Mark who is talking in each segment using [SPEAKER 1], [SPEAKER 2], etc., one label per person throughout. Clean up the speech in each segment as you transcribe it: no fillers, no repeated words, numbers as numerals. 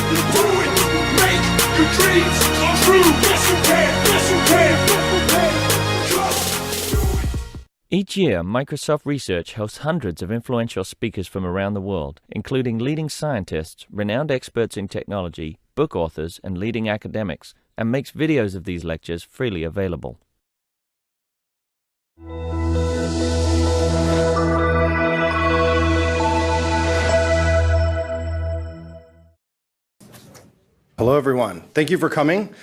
[SPEAKER 1] Do it. Make your dreams come true. Yes, you can. Yes, you can. Just do it.
[SPEAKER 2] Each year, Microsoft Research hosts hundreds of influential speakers from around the world, including leading scientists, renowned experts in technology, book authors, and leading academics, and makes videos of these lectures freely available.
[SPEAKER 3] Hello, everyone. Thank you for coming.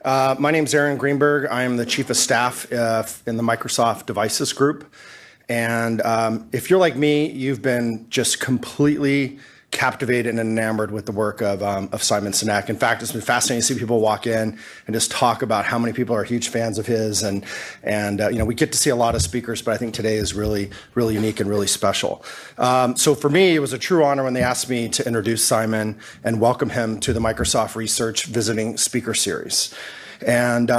[SPEAKER 3] My name is Aaron Greenberg. I am the Chief of Staff in the Microsoft Devices Group. And if you're like me, you've been just completely captivated and enamored with the work of Simon Sinek. In fact, it's been fascinating to see people walk in and just talk about how many people are huge fans of his. And we get to see a lot of speakers, but I think today is really, really unique and really special. So for me, it was a true honor when they asked me to introduce Simon and welcome him to the Microsoft Research Visiting Speaker Series. And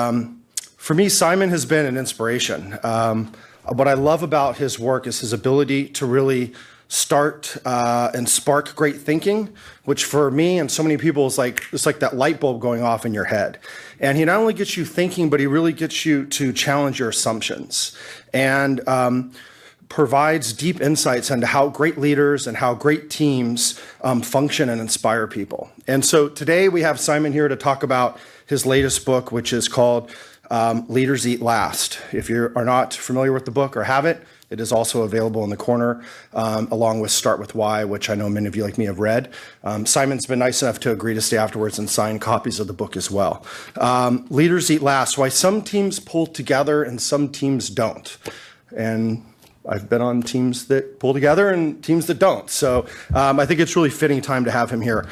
[SPEAKER 3] for me, Simon has been an inspiration. What I love about his work is his ability to really start and spark great thinking, which for me and so many people is it's like that light bulb going off in your head. And he not only gets you thinking, but he really gets you to challenge your assumptions and provides deep insights into how great leaders and how great teams function and inspire people. And so today we have Simon here to talk about his latest book, which is called Leaders Eat Last. If you are not familiar with the book or have it, it is also available in the corner, along with Start With Why, which I know many of you like me have read. Simon's been nice enough to agree to stay afterwards and sign copies of the book as well. Leaders Eat Last, why some teams pull together and some teams don't. And I've been on teams that pull together and teams that don't. So I think it's really fitting time to have him here.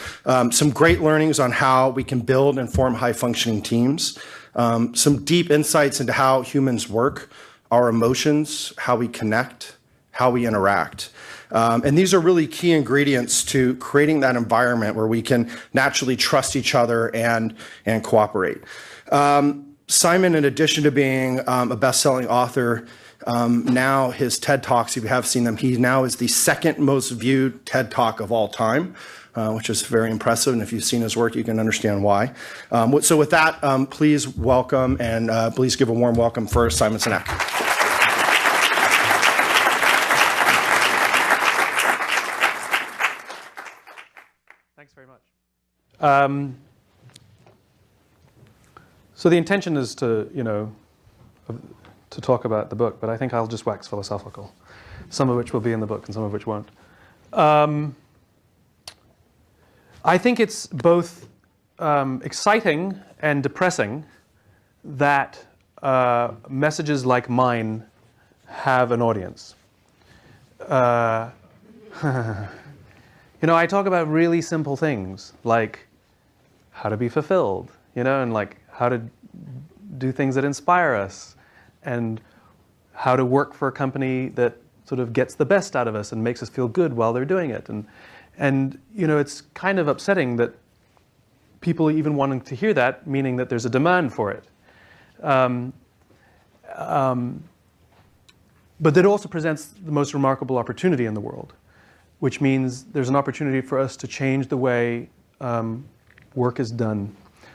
[SPEAKER 3] Some great learnings on how we can build and form high-functioning teams. Some deep insights into how humans work, our emotions, how we connect, how we interact. And these are really key ingredients to creating that environment where we can naturally trust each other and cooperate. Simon, in addition to being a best-selling author, now his TED Talks, if you have seen them, he now is the second most viewed TED Talk of all time, which is very impressive. And if you've seen his work, you can understand why. So with that, please welcome and please give a warm welcome for Simon Sinek.
[SPEAKER 4] Thanks very much. So the intention is to talk about the book, but I think I'll just wax philosophical, some of which will be in the book and some of which won't. I think it's both exciting and depressing that messages like mine have an audience. I talk about really simple things like how to be fulfilled, and like how to do things that inspire us, and how to work for a company that sort of gets the best out of us and makes us feel good while they're doing it. And it's kind of upsetting that people even wanting to hear that, meaning that there's a demand for it. But that also presents the most remarkable opportunity in the world, which means there's an opportunity for us to change the way work is done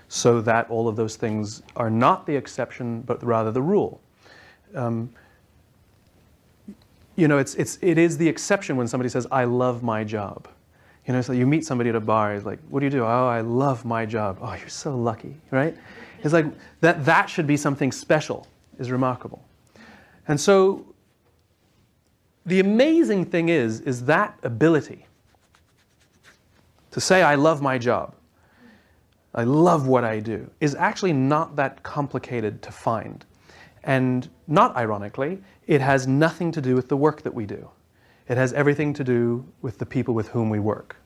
[SPEAKER 4] so that all of those things are not the exception, but rather the rule. It is the exception when somebody says, I love my job. So you meet somebody at a bar, he's like, what do you do? Oh, I love my job. Oh, you're so lucky, right? It's like that should be something special, is remarkable. And so the amazing thing is that ability to say, I love my job, I love what I do, is actually not that complicated to find. And not ironically, it has nothing to do with the work that we do. It has everything to do with the people with whom we work.